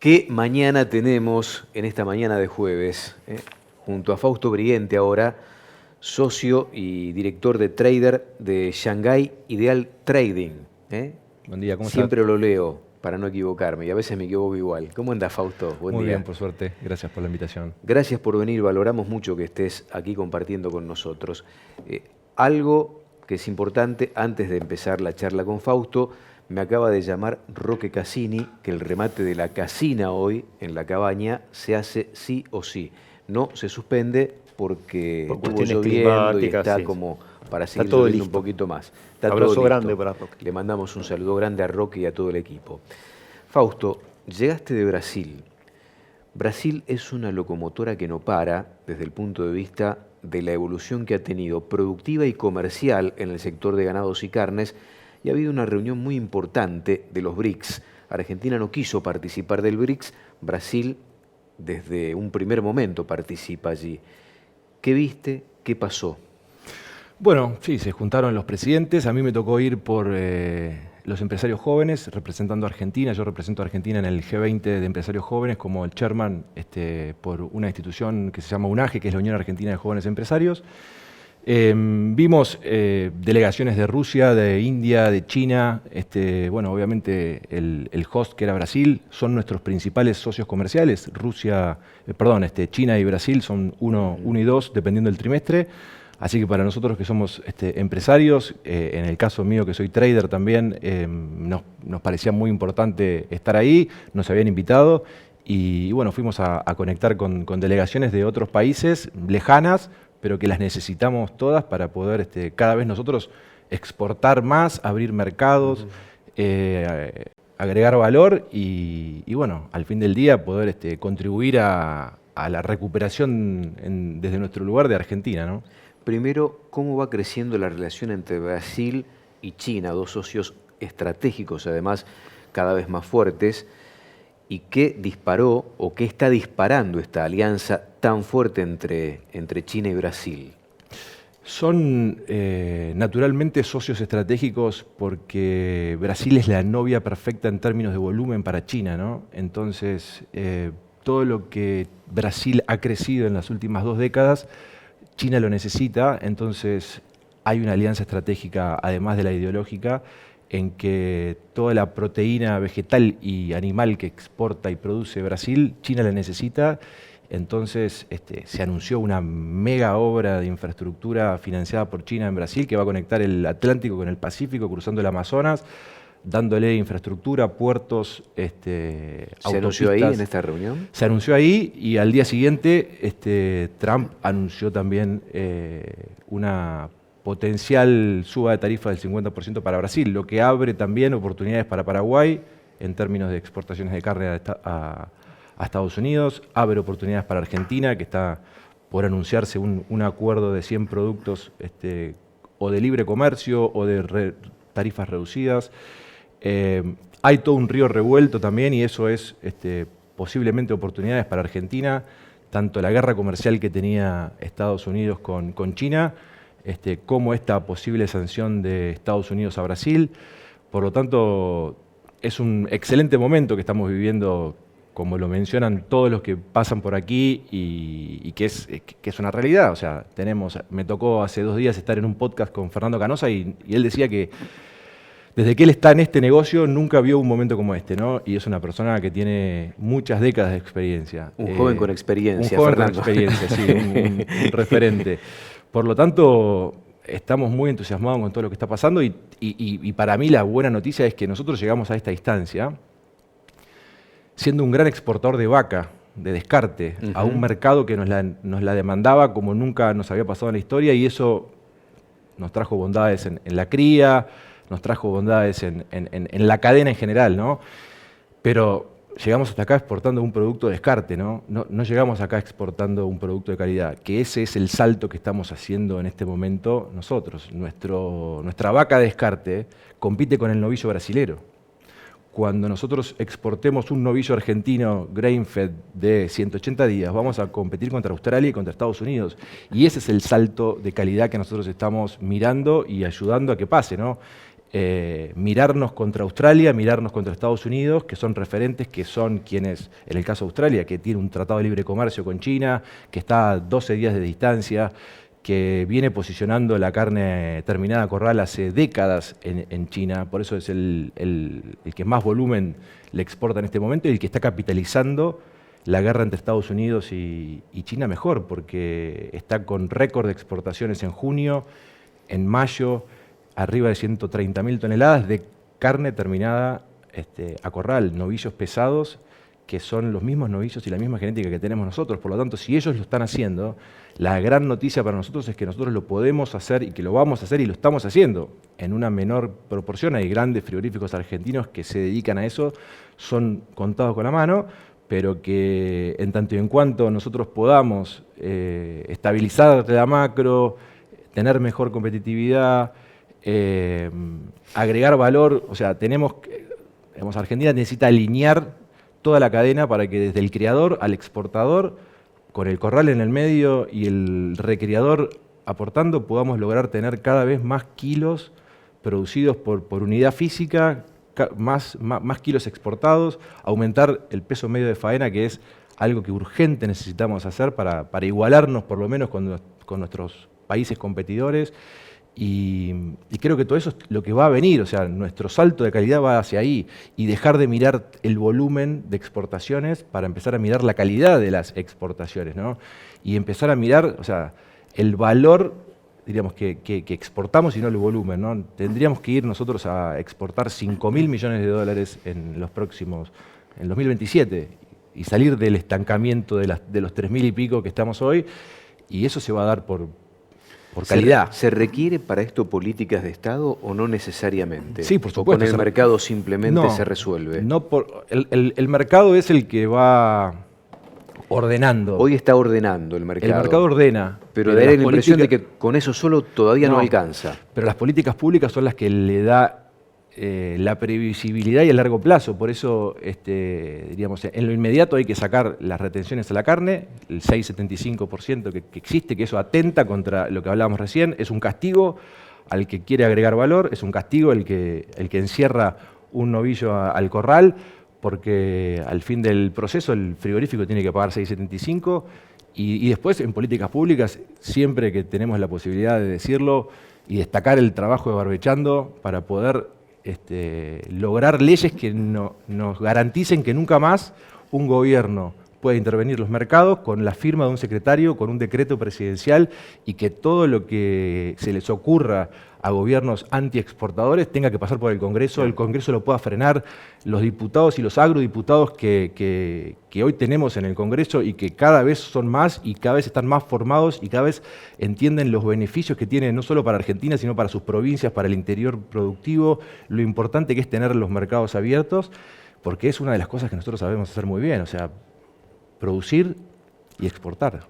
¿Qué mañana tenemos en esta mañana de jueves? Junto a Fausto Briente ahora, socio y director de trader de Shanghai Ideal Trading. Buen día, ¿cómo estás? Siempre lo leo para no equivocarme y a veces me equivoco igual. ¿Cómo andas, Fausto? Buen Muy día. bien, por suerte. Gracias por la invitación. Gracias por venir, valoramos mucho que estés aquí compartiendo con nosotros. Algo que es importante, antes de empezar la charla con Fausto, me acaba de llamar Roque Cassini, que el remate de la casina hoy en la cabaña se hace sí o sí. No se suspende porque Por estuvo cuestiones lloviendo y climáticas, está sí. como para seguir todo lloviendo un listo. poquito más. Está Abrazo todo grande listo. para Roque. Le mandamos un saludo grande a Roque y a todo el equipo. Fausto, llegaste de Brasil. Brasil es una locomotora que no para desde el punto de vista de la evolución que ha tenido productiva y comercial en el sector de ganados y carnes, y ha habido una reunión muy importante de los BRICS. Argentina no quiso participar del BRICS, Brasil desde un primer momento participa allí. ¿Qué viste? ¿Qué pasó? Bueno, sí, se juntaron los presidentes. A mí me tocó ir por los empresarios jóvenes, representando a Argentina. Yo represento a Argentina en el G20 de empresarios jóvenes como el chairman por una institución que se llama UNAGE, que es la Unión Argentina de Jóvenes Empresarios. Vimos delegaciones de Rusia, de India, de China. Bueno, obviamente el host, que era Brasil, son nuestros principales socios comerciales. China y Brasil son uno y dos, dependiendo del trimestre. Así que para nosotros que somos empresarios, en el caso mío que soy trader también, nos parecía muy importante estar ahí, nos habían invitado y bueno, fuimos a conectar con delegaciones de otros países lejanas, pero que las necesitamos todas para poder cada vez nosotros exportar más, abrir mercados, agregar valor y bueno, al fin del día poder contribuir a la recuperación desde nuestro lugar de Argentina, ¿no? Primero, ¿cómo va creciendo la relación entre Brasil y China, dos socios estratégicos, además cada vez más fuertes? ¿Y qué disparó o qué está disparando esta alianza tan fuerte entre China y Brasil? Son naturalmente socios estratégicos porque Brasil es la novia perfecta en términos de volumen para China, ¿no? Entonces, todo lo que Brasil ha crecido en las últimas 2 décadas, China lo necesita, entonces hay una alianza estratégica, además de la ideológica, en que toda la proteína vegetal y animal que exporta y produce Brasil, China la necesita. Entonces se anunció una mega obra de infraestructura financiada por China en Brasil que va a conectar el Atlántico con el Pacífico, cruzando el Amazonas, dándole infraestructura, puertos, autopistas. ¿Se anunció ahí en esta reunión? Se anunció ahí y al día siguiente Trump anunció también una potencial suba de tarifa del 50% para Brasil, lo que abre también oportunidades para Paraguay en términos de exportaciones de carne a Estados Unidos, abre oportunidades para Argentina, que está por anunciarse un acuerdo de 100 productos o de libre comercio o de tarifas reducidas. Hay todo un río revuelto también y eso es posiblemente oportunidades para Argentina, tanto la guerra comercial que tenía Estados Unidos con China, como esta posible sanción de Estados Unidos a Brasil. Por lo tanto, es un excelente momento que estamos viviendo, como lo mencionan todos los que pasan por aquí y que es una realidad. O sea, me tocó hace 2 días estar en un podcast con Fernando Canosa y él decía que desde que él está en este negocio nunca vio un momento como este, ¿no? Y es una persona que tiene muchas décadas de experiencia. Un joven con experiencia, Un joven Fernando. con experiencia, sí, un referente. Por lo tanto, estamos muy entusiasmados con todo lo que está pasando y para mí la buena noticia es que nosotros llegamos a esta instancia siendo un gran exportador de vaca, de descarte, a un mercado que nos la demandaba como nunca nos había pasado en la historia y eso nos trajo bondades en la cría, nos trajo bondades en la cadena en general, ¿no? Pero llegamos hasta acá exportando un producto de descarte, ¿no? No llegamos acá exportando un producto de calidad, que ese es el salto que estamos haciendo en este momento nosotros. Nuestra vaca de descarte compite con el novillo brasilero. Cuando nosotros exportemos un novillo argentino grain-fed de 180 días, vamos a competir contra Australia y contra Estados Unidos. Y ese es el salto de calidad que nosotros estamos mirando y ayudando a que pase, ¿no? mirarnos contra Australia, mirarnos contra Estados Unidos, que son referentes, que son quienes, en el caso de Australia, que tiene un tratado de libre comercio con China, que está a 12 días de distancia, que viene posicionando la carne terminada a corral hace décadas en China, por eso es el que más volumen le exporta en este momento y el que está capitalizando la guerra entre Estados Unidos y China mejor, porque está con récord de exportaciones en junio, en mayo, arriba de 130.000 toneladas de carne terminada a corral, novillos pesados, que son los mismos novillos y la misma genética que tenemos nosotros. Por lo tanto, si ellos lo están haciendo, la gran noticia para nosotros es que nosotros lo podemos hacer y que lo vamos a hacer y lo estamos haciendo en una menor proporción. Hay grandes frigoríficos argentinos que se dedican a eso, son contados con la mano, pero que en tanto y en cuanto nosotros podamos estabilizar la macro, tener mejor competitividad, agregar valor, o sea, Argentina necesita alinear toda la cadena para que desde el criador al exportador, con el corral en el medio y el recriador aportando, podamos lograr tener cada vez más kilos producidos por unidad física, más kilos exportados, aumentar el peso medio de faena, que es algo que urgente necesitamos hacer para igualarnos por lo menos con nuestros países competidores. Y creo que todo eso es lo que va a venir, o sea, nuestro salto de calidad va hacia ahí y dejar de mirar el volumen de exportaciones para empezar a mirar la calidad de las exportaciones, ¿no? Y empezar a mirar, o sea, el valor, diríamos, que exportamos y no el volumen, ¿no? Tendríamos que ir nosotros a exportar 5.000 millones de dólares en 2027 y salir del estancamiento de los 3.000 y pico que estamos hoy, y eso se va a dar por calidad. ¿Se requiere para esto políticas de Estado o no necesariamente? Sí, por ¿O supuesto. con el mercado simplemente se resuelve? El mercado es el que va ordenando. Hoy está ordenando el mercado. El mercado ordena. Pero da la impresión de que con eso solo todavía no alcanza. Pero las políticas públicas son las que le da la previsibilidad y el largo plazo. Por eso, diríamos, en lo inmediato hay que sacar las retenciones a la carne, el 6,75% que existe, que eso atenta contra lo que hablábamos recién, es un castigo al que quiere agregar valor, es un castigo el que encierra un novillo al corral, porque al fin del proceso el frigorífico tiene que pagar 6,75%, y después en políticas públicas, siempre que tenemos la posibilidad de decirlo y destacar el trabajo de Barbechando para poder lograr leyes que nos garanticen que nunca más un gobierno pueda intervenir los mercados con la firma de un secretario, con un decreto presidencial, y que todo lo que se les ocurra a gobiernos antiexportadores tenga que pasar por el Congreso, el Congreso lo pueda frenar, los diputados y los agrodiputados que hoy tenemos en el Congreso y que cada vez son más y cada vez están más formados y cada vez entienden los beneficios que tienen no solo para Argentina, sino para sus provincias, para el interior productivo, lo importante que es tener los mercados abiertos, porque es una de las cosas que nosotros sabemos hacer muy bien, o sea, producir y exportar.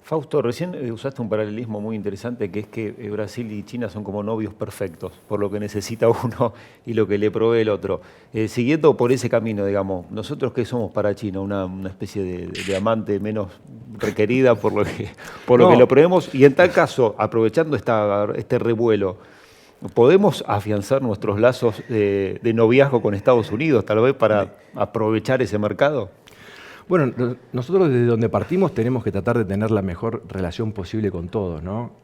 Fausto, recién usaste un paralelismo muy interesante, que es que Brasil y China son como novios perfectos, por lo que necesita uno y lo que le provee el otro. Siguiendo por ese camino, digamos, ¿nosotros qué somos para China? ¿Una especie de amante menos requerida por lo que lo proveemos? Y en tal caso, aprovechando este revuelo, ¿podemos afianzar nuestros lazos de noviazgo con Estados Unidos, tal vez, para aprovechar ese mercado? Bueno, nosotros desde donde partimos tenemos que tratar de tener la mejor relación posible con todos, ¿no?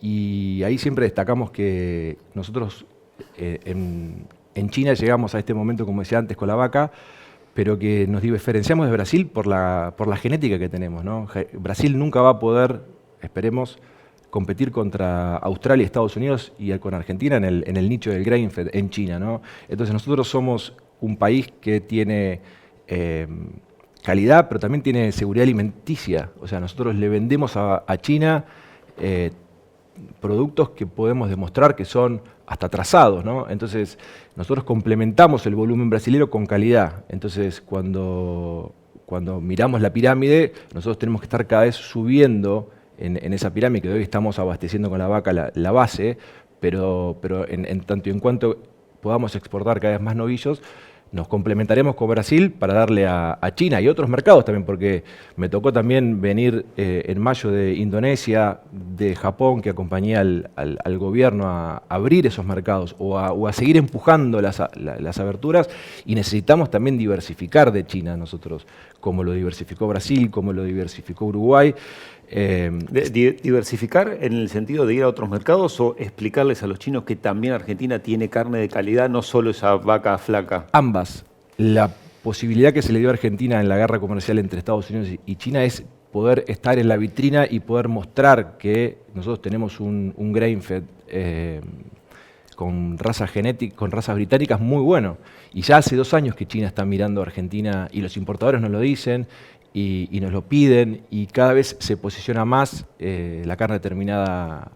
Y ahí siempre destacamos que nosotros en China llegamos a este momento, como decía antes, con la vaca, pero que nos diferenciamos de Brasil por la genética que tenemos, ¿no? Brasil nunca va a poder, esperemos, competir contra Australia, Estados Unidos y con Argentina en el nicho del grain-fed en China, ¿no? Entonces nosotros somos un país que tiene calidad, pero también tiene seguridad alimenticia. O sea, nosotros le vendemos a China productos que podemos demostrar que son hasta trazados, ¿no? Entonces, nosotros complementamos el volumen brasilero con calidad. Entonces, cuando miramos la pirámide, nosotros tenemos que estar cada vez subiendo en esa pirámide, que hoy estamos abasteciendo con la vaca la base, pero en tanto y en cuanto podamos exportar cada vez más novillos, nos complementaremos con Brasil para darle a China y otros mercados también, porque me tocó también venir en mayo de Indonesia, de Japón, que acompañé al gobierno a abrir esos mercados o a seguir empujando las aberturas, y necesitamos también diversificar de China nosotros, como lo diversificó Brasil, como lo diversificó Uruguay. ¿Diversificar en el sentido de ir a otros mercados o explicarles a los chinos que también Argentina tiene carne de calidad, no solo esa vaca flaca? Ambas. La posibilidad que se le dio a Argentina en la guerra comercial entre Estados Unidos y China es poder estar en la vitrina y poder mostrar que nosotros tenemos un grain-fed con razas británicas muy bueno. Y ya hace 2 años que China está mirando a Argentina y los importadores nos lo dicen y nos lo piden, y cada vez se posiciona más la carne terminada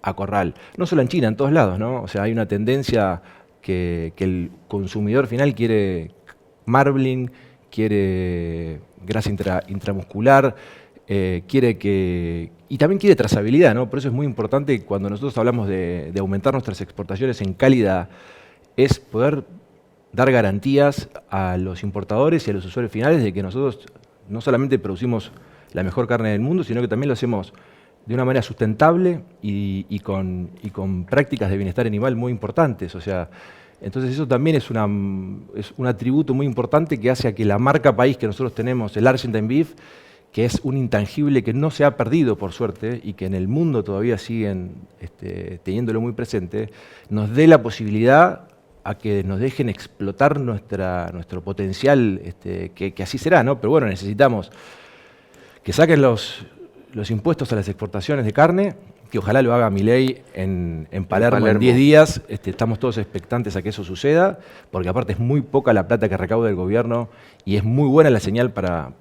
a corral. No solo en China, en todos lados, ¿no? O sea, hay una tendencia que el consumidor final quiere marbling, quiere grasa intramuscular, y también quiere trazabilidad, ¿no? Por eso es muy importante cuando nosotros hablamos de aumentar nuestras exportaciones en calidad, es poder dar garantías a los importadores y a los usuarios finales de que nosotros no solamente producimos la mejor carne del mundo, sino que también lo hacemos de una manera sustentable y con prácticas de bienestar animal muy importantes. O sea, entonces eso también es un atributo muy importante que hace a que la marca país que nosotros tenemos, el Argentine Beef, que es un intangible que no se ha perdido por suerte y que en el mundo todavía siguen teniéndolo muy presente, nos dé la posibilidad a que nos dejen explotar nuestro potencial, que así será, ¿no? Pero bueno, necesitamos que saquen los impuestos a las exportaciones de carne, que ojalá lo haga Milei en Palermo en 10 días. Estamos todos expectantes a que eso suceda, porque aparte es muy poca la plata que recauda el gobierno y es muy buena la señal para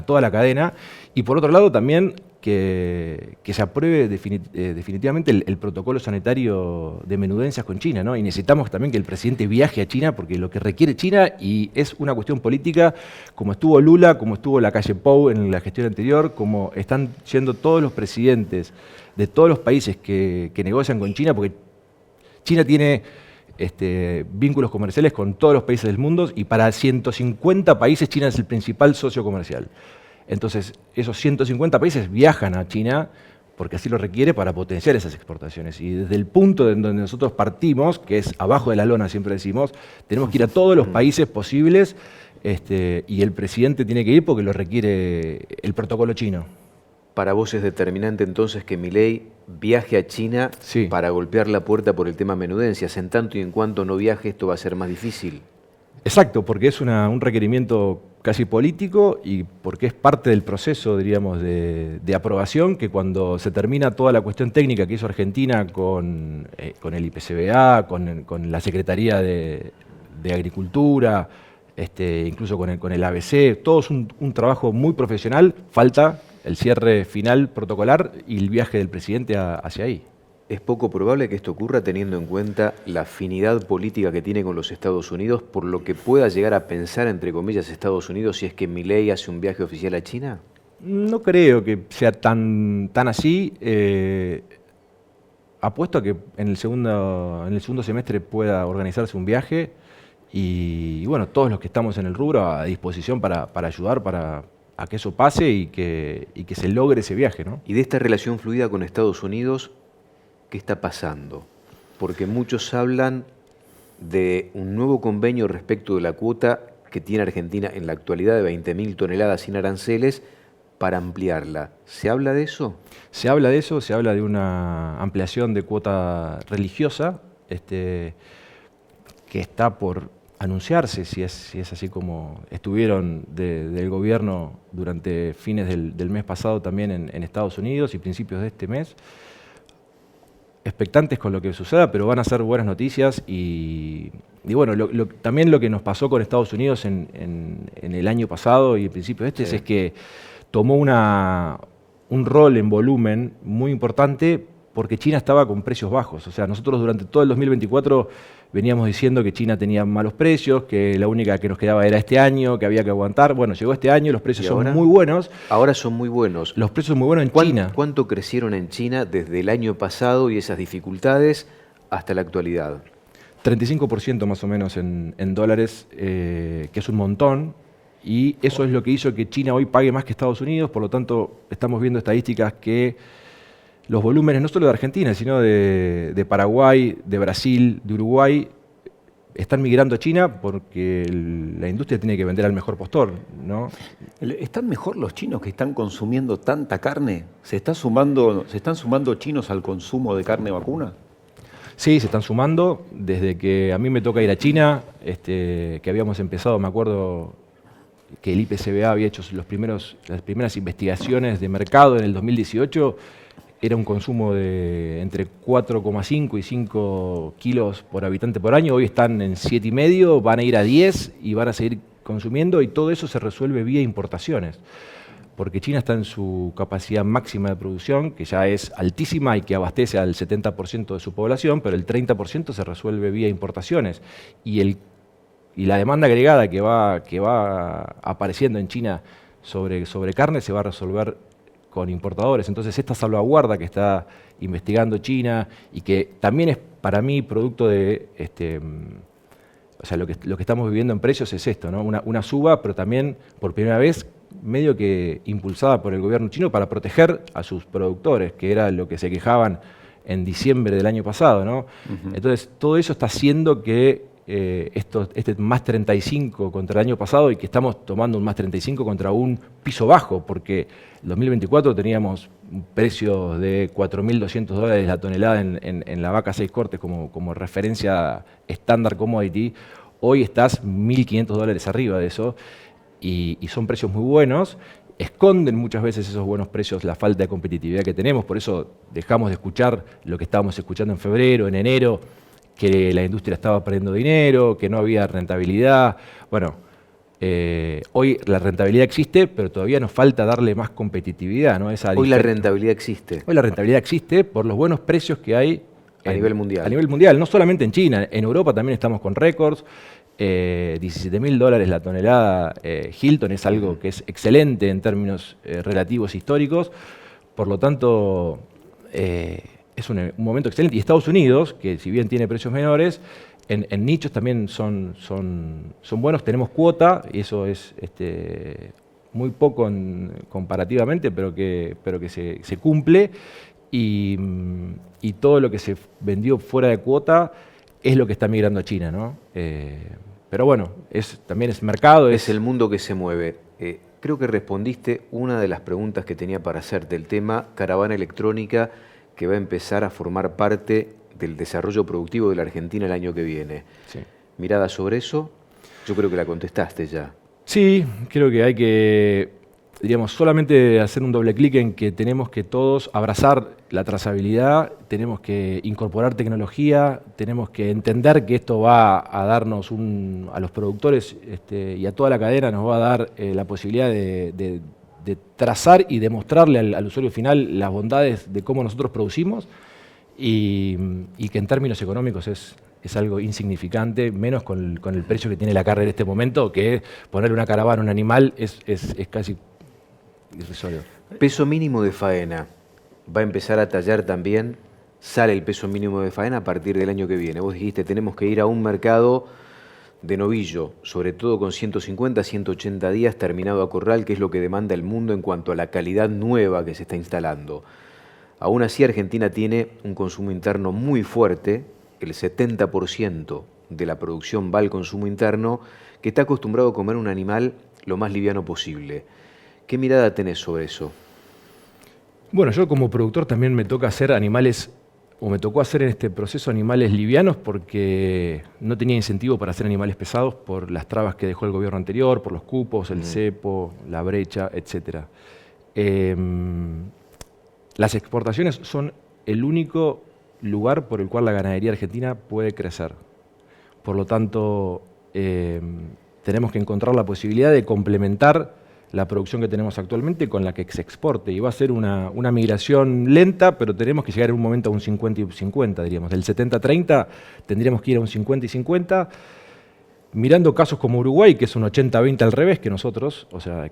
toda la cadena. Y por otro lado también que se apruebe definitivamente el protocolo sanitario de menudencias con China, ¿no? Y necesitamos también que el presidente viaje a China, porque lo que requiere China, y es una cuestión política, como estuvo Lula, como estuvo Lacalle Pou en la gestión anterior, como están yendo todos los presidentes de todos los países que negocian con China, porque China tiene vínculos comerciales con todos los países del mundo, y para 150 países China es el principal socio comercial. Entonces, esos 150 países viajan a China porque así lo requiere para potenciar esas exportaciones. Y desde el punto en donde nosotros partimos, que es abajo de la lona, siempre decimos, tenemos que ir a todos los países posibles, y el presidente tiene que ir porque lo requiere el protocolo chino. Para vos es determinante entonces que Milei viaje a China para golpear la puerta por el tema menudencias. En tanto y en cuanto no viaje, esto va a ser más difícil. Exacto, porque es un requerimiento casi político y porque es parte del proceso, diríamos, de aprobación, que cuando se termina toda la cuestión técnica que hizo Argentina con el IPCBA, con la Secretaría de Agricultura, incluso con el ABC, todo es un trabajo muy profesional, falta el cierre final protocolar y el viaje del presidente hacia ahí. ¿Es poco probable que esto ocurra teniendo en cuenta la afinidad política que tiene con los Estados Unidos, por lo que pueda llegar a pensar, entre comillas, Estados Unidos si es que Milei hace un viaje oficial a China? No creo que sea tan así. Apuesto a que en el segundo semestre pueda organizarse un viaje y bueno, todos los que estamos en el rubro a disposición para ayudar a que eso pase y que se logre ese viaje, ¿no? Y de esta relación fluida con Estados Unidos, ¿qué está pasando? Porque muchos hablan de un nuevo convenio respecto de la cuota que tiene Argentina en la actualidad de 20.000 toneladas sin aranceles para ampliarla. ¿Se habla de eso? Se habla de eso, se habla de una ampliación de cuota religiosa, que está por anunciarse, si es así como estuvieron del gobierno durante fines del mes pasado también en Estados Unidos y principios de este mes. Expectantes con lo que suceda, pero van a ser buenas noticias y bueno, también lo que nos pasó con Estados Unidos en el año pasado y el principio de este es que tomó un rol en volumen muy importante porque China estaba con precios bajos. O sea, nosotros durante todo el 2024 veníamos diciendo que China tenía malos precios, que la única que nos quedaba era este año, que había que aguantar. Bueno, llegó este año, los precios son muy buenos. Ahora son muy buenos. Los precios son muy buenos en China. ¿Cuánto crecieron en China desde el año pasado y esas dificultades hasta la actualidad? 35% más o menos en dólares, que es un montón, y eso es lo que hizo que China hoy pague más que Estados Unidos. Por lo tanto, estamos viendo estadísticas que los volúmenes no solo de Argentina, sino de Paraguay, de Brasil, de Uruguay, están migrando a China porque la industria tiene que vender al mejor postor, ¿no? ¿Están mejor los chinos que están consumiendo tanta carne? ¿Se están sumando chinos al consumo de carne vacuna? Sí, se están sumando. Desde que a mí me toca ir a China, que habíamos empezado, me acuerdo que el IPCBA había hecho las primeras investigaciones de mercado en el 2018, era un consumo de entre 4,5 y 5 kilos por habitante por año. Hoy están en 7,5, van a ir a 10 y van a seguir consumiendo, y todo eso se resuelve vía importaciones. Porque China está en su capacidad máxima de producción, que ya es altísima y que abastece al 70% de su población, pero el 30% se resuelve vía importaciones. Y la demanda agregada que va apareciendo en China sobre carne se va a resolver con importadores. Entonces, esta salvaguarda que está investigando China y que también es para mí producto de, o sea, lo que estamos viviendo en precios es esto, ¿no? Una suba, pero también por primera vez medio que impulsada por el gobierno chino para proteger a sus productores, que era lo que se quejaban en diciembre del año pasado, ¿no? Entonces, todo eso está haciendo que este más 35 contra el año pasado, y que estamos tomando un más 35 contra un piso bajo, porque en 2024 teníamos un precio de $4.200 la tonelada en la vaca 6 cortes como referencia estándar commodity. Hoy estás $1.500 arriba de eso, y son precios muy buenos. Esconden muchas veces esos buenos precios la falta de competitividad que tenemos. Por eso dejamos de escuchar lo que estábamos escuchando en febrero, en enero, que la industria estaba perdiendo dinero, que no había rentabilidad. Bueno, hoy la rentabilidad existe, pero todavía nos falta darle más competitividad, ¿no? Hoy la rentabilidad existe. Hoy la rentabilidad existe por los buenos precios que hay a nivel mundial. A nivel mundial, no solamente en China, en Europa también estamos con récords. $17.000 la tonelada Hilton es algo que es excelente en términos relativos históricos. Por lo tanto, es un momento excelente. Y Estados Unidos, que si bien tiene precios menores, en nichos también son buenos. Tenemos cuota, y eso es muy poco comparativamente, pero que se cumple. Y todo lo que se vendió fuera de cuota es lo que está migrando a China, ¿no? Pero bueno, también es mercado. Es el mundo que se mueve. Creo que respondiste una de las preguntas que tenía para hacerte, el tema caravana electrónica, que va a empezar a formar parte del desarrollo productivo de la Argentina el año que viene. Sí. ¿Mirada sobre eso? Yo creo que la contestaste ya. Sí, creo que hay que, diríamos, solamente hacer un doble clic en que tenemos que todos abrazar la trazabilidad, tenemos que incorporar tecnología, tenemos que entender que esto va a darnos a los productores y a toda la cadena nos va a dar la posibilidad de trazar y demostrarle al usuario final las bondades de cómo nosotros producimos, y que en términos económicos es algo insignificante, menos con el precio que tiene la carne en este momento, que ponerle una caravana a un animal es casi irrisorio. Peso mínimo de faena. Va a empezar a tallar también. Sale el peso mínimo de faena a partir del año que viene. Vos dijiste, tenemos que ir a un mercado de novillo, sobre todo con 150, 180 días terminado a corral, que es lo que demanda el mundo en cuanto a la calidad nueva que se está instalando. Aún así, Argentina tiene un consumo interno muy fuerte, el 70% de la producción va al consumo interno, que está acostumbrado a comer un animal lo más liviano posible. ¿Qué mirada tenés sobre eso? Bueno, yo como productor también me toca hacer animales, o me tocó hacer en este proceso animales livianos, porque no tenía incentivo para hacer animales pesados por las trabas que dejó el gobierno anterior, por los cupos, el cepo, la brecha, etc. Las exportaciones son el único lugar por el cual la ganadería argentina puede crecer. Por lo tanto, tenemos que encontrar la posibilidad de complementar la producción que tenemos actualmente con la que se exporte, y va a ser una migración lenta, pero tenemos que llegar en un momento a un 50 y 50, diríamos. Del 70-30 tendríamos que ir a un 50 y 50, mirando casos como Uruguay, que es un 80-20 al revés que nosotros, o sea,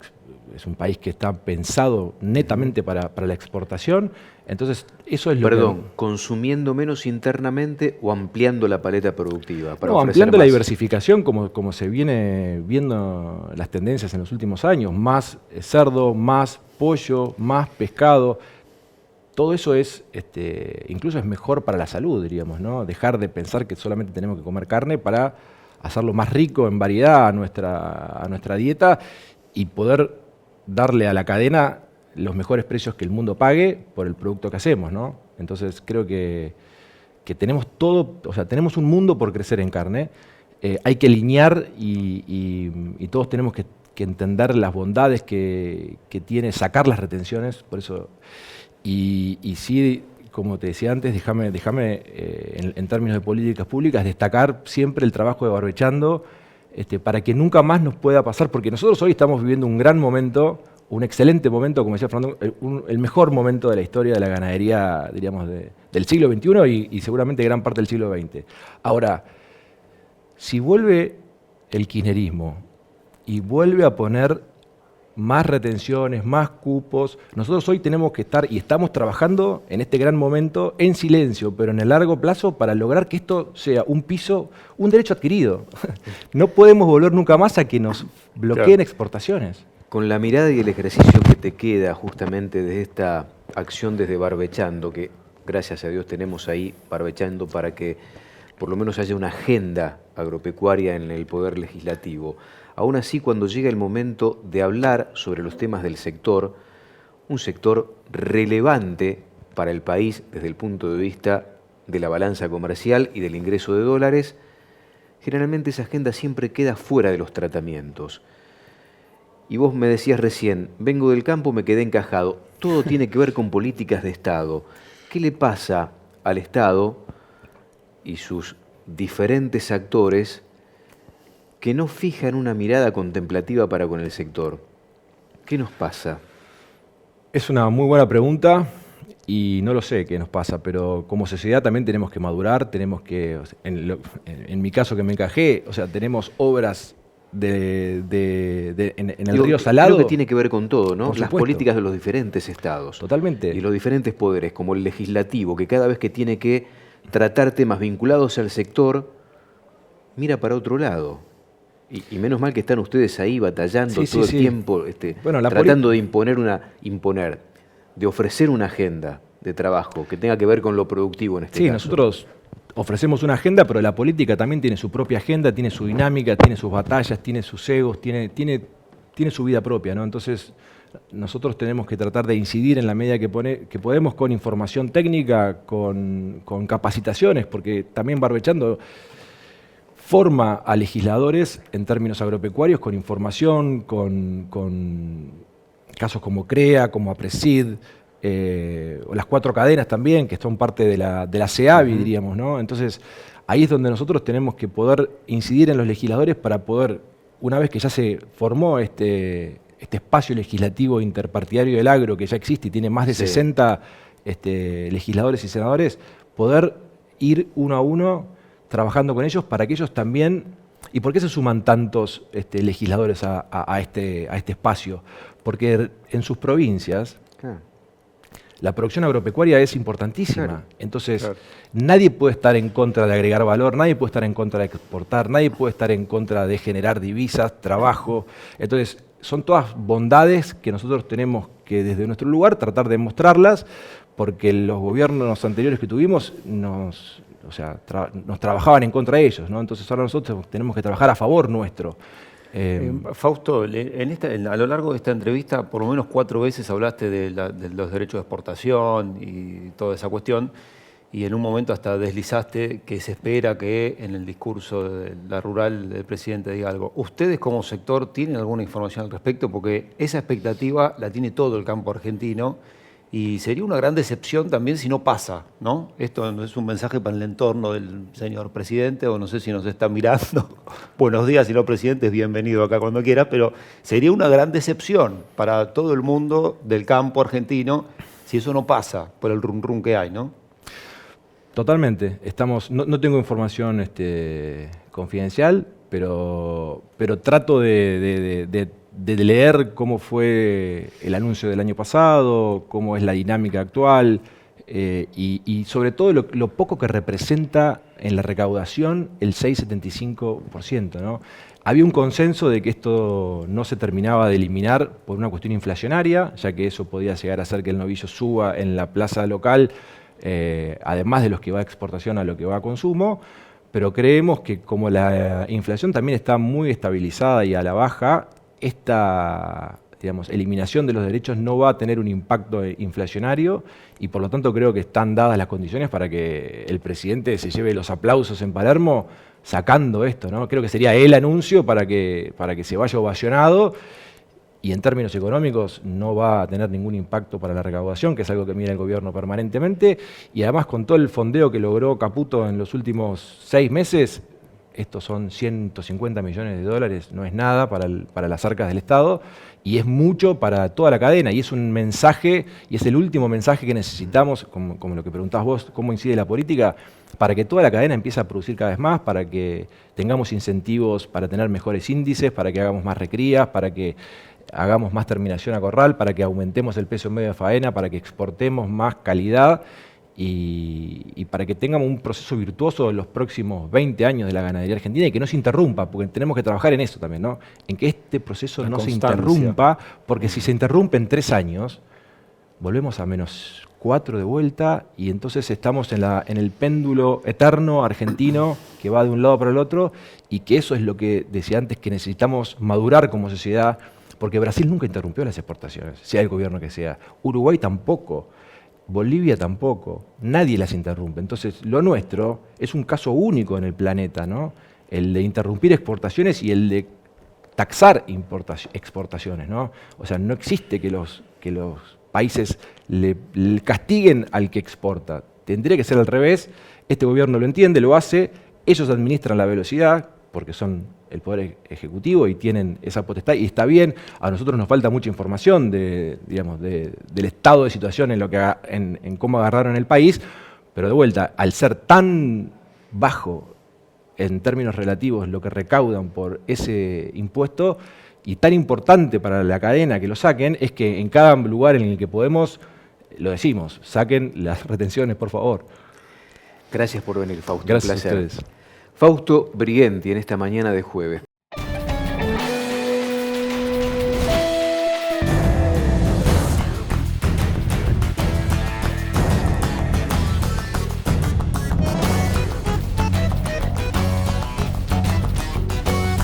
es un país que está pensado netamente para la exportación. Entonces, eso es lo Perdón, ¿consumiendo menos internamente o ampliando la paleta productiva? Para No, ofrecer ampliando la más? diversificación como se viene viendo las tendencias en los últimos años. Más cerdo, más pollo, más pescado. Todo eso es, incluso es mejor para la salud, diríamos, ¿no? Dejar de pensar que solamente tenemos que comer carne para hacerlo más rico en variedad a nuestra dieta y poder darle a la cadena los mejores precios que el mundo pague por el producto que hacemos, ¿no? Entonces creo que tenemos todo, o sea, tenemos un mundo por crecer en carne. Hay que alinear y todos tenemos que entender las bondades que tiene sacar las retenciones, por eso. Y sí, como te decía antes, déjame en términos de políticas públicas, destacar siempre el trabajo de Barbechando, para que nunca más nos pueda pasar, porque nosotros hoy estamos viviendo un gran momento, un excelente momento, como decía Fernando, el mejor momento de la historia de la ganadería, diríamos, del siglo XXI y seguramente gran parte del siglo XX. Ahora, si vuelve el kirchnerismo y vuelve a poner más retenciones, más cupos, nosotros hoy tenemos que estar y estamos trabajando en este gran momento en silencio, pero en el largo plazo para lograr que esto sea un piso, un derecho adquirido. No podemos volver nunca más a que nos bloqueen exportaciones. Con la mirada y el ejercicio que te queda justamente de esta acción desde Barbechando, que gracias a Dios tenemos ahí Barbechando para que por lo menos haya una agenda agropecuaria en el Poder Legislativo. Aún así, cuando llega el momento de hablar sobre los temas del sector, un sector relevante para el país desde el punto de vista de la balanza comercial y del ingreso de dólares, generalmente esa agenda siempre queda fuera de los tratamientos. Y vos me decías recién, vengo del campo, me quedé encajado. Todo tiene que ver con políticas de Estado. ¿Qué le pasa al Estado y sus diferentes actores que no fijan una mirada contemplativa para con el sector? ¿Qué nos pasa? Es una muy buena pregunta y no lo sé qué nos pasa, pero como sociedad también tenemos que madurar, tenemos que, en mi caso que me encajé, o sea, tenemos obras en el río Salado. Creo que tiene que ver con todo, ¿no? Por Las supuesto. políticas de los diferentes estados. Totalmente. Y los diferentes poderes, como el legislativo, que cada vez que tiene que tratar temas vinculados al sector, mira para otro lado. Y menos mal que están ustedes ahí batallando todo el tiempo, Bueno, tratando de de ofrecer una agenda de trabajo que tenga que ver con lo productivo en este caso. Sí, nosotros ofrecemos una agenda, pero la política también tiene su propia agenda, tiene su dinámica, tiene sus batallas, tiene sus egos, tiene su vida propia, ¿no? Entonces, nosotros tenemos que tratar de incidir en la medida que podemos con información técnica, con capacitaciones, porque también Barbechando forma a legisladores en términos agropecuarios con información, con casos como CREA, como APRESID, o las 4 cadenas también, que son parte de la CEAVI, diríamos, ¿no? Entonces, ahí es donde nosotros tenemos que poder incidir en los legisladores para poder, una vez que ya se formó este espacio legislativo interpartidario del agro, que ya existe y tiene más de 60 legisladores y senadores, poder ir uno a uno trabajando con ellos para que ellos también. ¿Y por qué se suman tantos legisladores a este espacio? Porque en sus provincias la producción agropecuaria es importantísima. Claro. Entonces, nadie puede estar en contra de agregar valor, nadie puede estar en contra de exportar, nadie puede estar en contra de generar divisas, trabajo. Entonces, son todas bondades que nosotros tenemos que desde nuestro lugar tratar de mostrarlas, porque los gobiernos anteriores que tuvimos nos trabajaban en contra de ellos, ¿no? Entonces ahora nosotros tenemos que trabajar a favor nuestro. Fausto, a lo largo de esta entrevista, por lo menos 4 veces hablaste de los derechos de exportación y toda esa cuestión, y en un momento hasta deslizaste que se espera que en el discurso de la rural el presidente diga algo. ¿Ustedes como sector tienen alguna información al respecto? Porque esa expectativa la tiene todo el campo argentino y sería una gran decepción también si no pasa, ¿no? Esto no es un mensaje para el entorno del señor presidente, o no sé si nos está mirando. Buenos días, señor presidente, es bienvenido acá cuando quiera, pero sería una gran decepción para todo el mundo del campo argentino si eso no pasa por el rum rum que hay, ¿no? Totalmente. No tengo información confidencial, pero trato de de leer cómo fue el anuncio del año pasado, cómo es la dinámica actual, y sobre todo lo poco que representa en la recaudación el 6,75%, ¿no? Había un consenso de que esto no se terminaba de eliminar por una cuestión inflacionaria, ya que eso podía llegar a hacer que el novillo suba en la plaza local, además de los que va a exportación a lo que va a consumo, pero creemos que como la inflación también está muy estabilizada y a la baja, esta, digamos, eliminación de los derechos no va a tener un impacto inflacionario y por lo tanto creo que están dadas las condiciones para que el presidente se lleve los aplausos en Palermo sacando esto, ¿no? Creo que sería el anuncio para que se vaya ovacionado y en términos económicos no va a tener ningún impacto para la recaudación, que es algo que mira el gobierno permanentemente, y además con todo el fondeo que logró Caputo en los últimos 6 meses, estos son 150 millones de dólares, no es nada para las arcas del Estado y es mucho para toda la cadena y es un mensaje, y es el último mensaje que necesitamos, como lo que preguntabas vos, cómo incide la política, para que toda la cadena empiece a producir cada vez más, para que tengamos incentivos para tener mejores índices, para que hagamos más recrías, para que hagamos más terminación a corral, para que aumentemos el peso en medio de faena, para que exportemos más calidad y para que tengamos un proceso virtuoso en los próximos 20 años de la ganadería argentina y que no se interrumpa, porque tenemos que trabajar en eso también, ¿no? En que este proceso no se interrumpa, porque si se interrumpe en 3 años, volvemos a -4 de vuelta y entonces estamos en el péndulo eterno argentino que va de un lado para el otro y que eso es lo que decía antes, que necesitamos madurar como sociedad, porque Brasil nunca interrumpió las exportaciones, sea el gobierno que sea. Uruguay tampoco. Bolivia tampoco, nadie las interrumpe. Entonces, lo nuestro es un caso único en el planeta, ¿no? El de interrumpir exportaciones y el de taxar exportaciones, ¿no? O sea, no existe que los países le castiguen al que exporta. Tendría que ser al revés. Este gobierno lo entiende, lo hace, ellos administran la velocidad, porque son el Poder Ejecutivo y tienen esa potestad, y está bien. A nosotros nos falta mucha información del estado de situación en cómo agarraron el país, pero de vuelta, al ser tan bajo en términos relativos lo que recaudan por ese impuesto y tan importante para la cadena que lo saquen, es que en cada lugar en el que podemos, lo decimos, saquen las retenciones, por favor. Gracias por venir, Fausto. Gracias un placer. a ustedes. Fausto Brighenti en esta mañana de jueves.